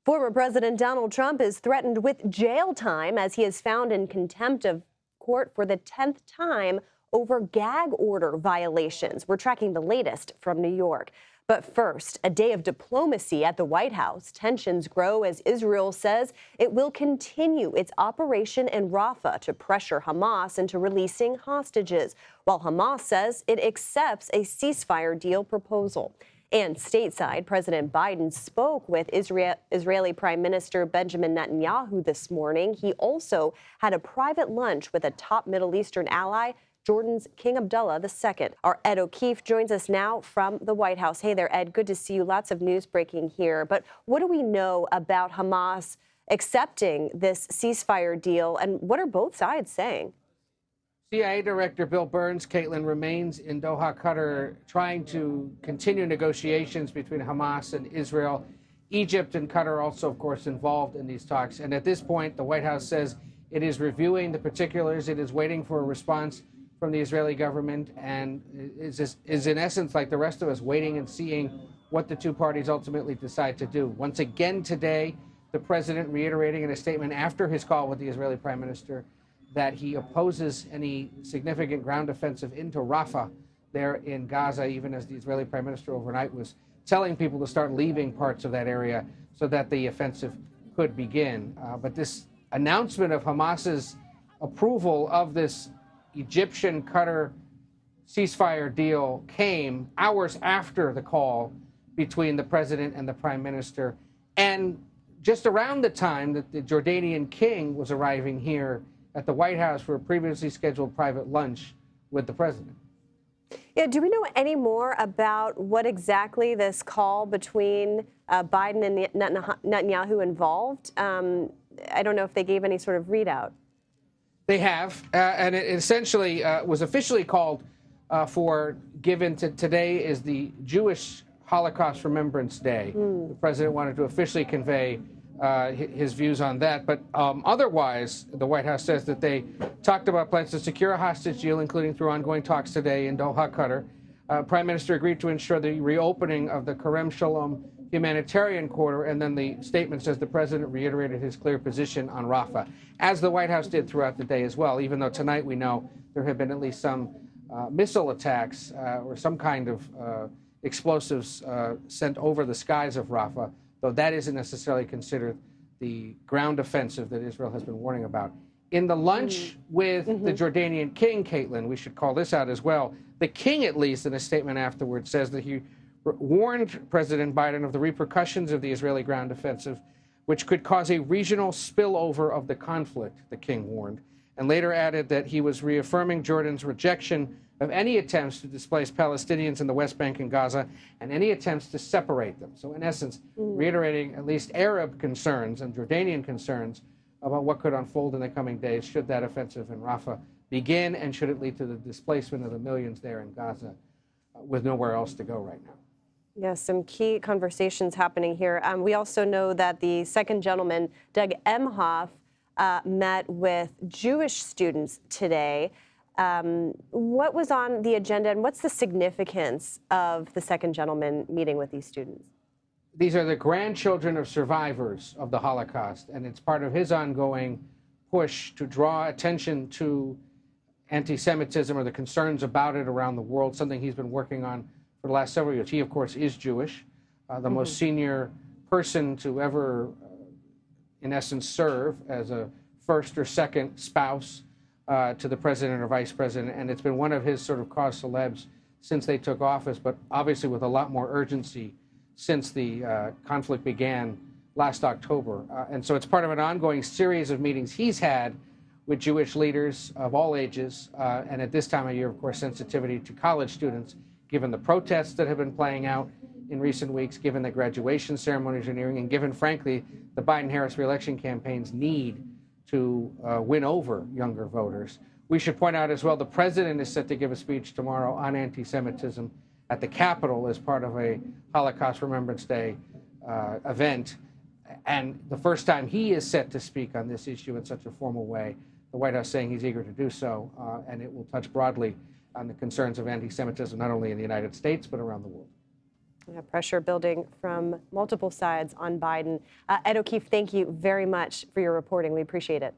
Former President Donald Trump is threatened with jail time as he is found in contempt of court for the 10th time over gag order violations. We're tracking the latest from New York. But first, a day of diplomacy at the White House. Tensions grow as Israel says it will continue its operation in Rafah to pressure Hamas into releasing hostages, while Hamas says it accepts a ceasefire deal proposal. And stateside, President Biden spoke with Israeli Prime Minister Benjamin Netanyahu this morning. He also had a private lunch with a top Middle Eastern ally, Jordan's King Abdullah II. Our Ed O'Keefe joins us now from the White House. Hey there, Ed. Good to see you. Lots of news breaking here. But what do we know about Hamas accepting this ceasefire deal, and what are both sides saying? CIA Director Bill Burns, Caitlin, remains in Doha, Qatar, trying to continue negotiations between Hamas and Israel. Egypt and Qatar are also, of course, involved in these talks. And at this point, the White House says it is reviewing the particulars. It is waiting for a response from the Israeli government and is in essence, like the rest of us, waiting and seeing what the two parties ultimately decide to do. Once again today, the president reiterating in a statement after his call with the Israeli Prime Minister that he opposes any significant ground offensive into Rafah there in Gaza, even as the Israeli Prime Minister overnight was telling people to start leaving parts of that area so that the offensive could begin. But this announcement of Hamas's approval of this Egyptian-Qatar ceasefire deal came hours after the call between the president and the prime minister, and just around the time that the Jordanian king was arriving here at the White House for a previously scheduled private lunch with the president. Yeah, do we know any more about what exactly this call between Biden and Netanyahu involved? I don't know if they gave any sort of readout. They have, and it essentially was officially called given to today is the Jewish Holocaust Remembrance Day. The president wanted to officially convey his views on that. But otherwise, the White House says that they talked about plans to secure a hostage deal, including through ongoing talks today in Doha, Qatar. Prime Minister agreed to ensure the reopening of the Kerem Shalom humanitarian corridor, and then the statement says the president reiterated his clear position on Rafah, as the White House did throughout the day as well, even though tonight we know there have been at least some missile attacks or some kind of explosives sent over the skies of Rafah, though that isn't necessarily considered the ground offensive that Israel has been warning about. In the lunch with the Jordanian king, Caitlin, we should call this out as well, the king, at least in a statement afterwards, says that he warned President Biden of the repercussions of the Israeli ground offensive, which could cause a regional spillover of the conflict, the king warned, and later added that he was reaffirming Jordan's rejection of any attempts to displace Palestinians in the West Bank and Gaza and any attempts to separate them. So in essence, reiterating at least Arab concerns and Jordanian concerns about what could unfold in the coming days should that offensive in Rafah begin and should it lead to the displacement of the millions there in Gaza with nowhere else to go right now. Yes, some key conversations happening here. We also know that the second gentleman, Doug Mhof, met with Jewish students today. What was on the agenda, and what's the significance of the second gentleman meeting with these students? These are the grandchildren of survivors of the Holocaust, and it's part of his ongoing push to draw attention to anti-Semitism or the concerns about it around the world, something he's been working on for the last several years. He, of course, is Jewish, the most senior person to ever, in essence, serve as a first or second spouse to the president or vice president. And it's been one of his sort of cause celebs since they took office, but obviously with a lot more urgency since the conflict began last October. And so it's part of an ongoing series of meetings he's had with Jewish leaders of all ages. And at this time of year, of course, sensitivity to college students, given the protests that have been playing out in recent weeks, given the graduation ceremonies are nearing, and given, frankly, the Biden-Harris reelection campaign's need to win over younger voters. We should point out as well, the president is set to give a speech tomorrow on anti-Semitism at the Capitol as part of a Holocaust Remembrance Day event. And the first time he is set to speak on this issue in such a formal way, the White House saying he's eager to do so, and it will touch broadly on the concerns of anti-Semitism, not only in the United States, but around the world. Pressure building from multiple sides on Biden. Ed O'Keefe, thank you very much for your reporting. We appreciate it.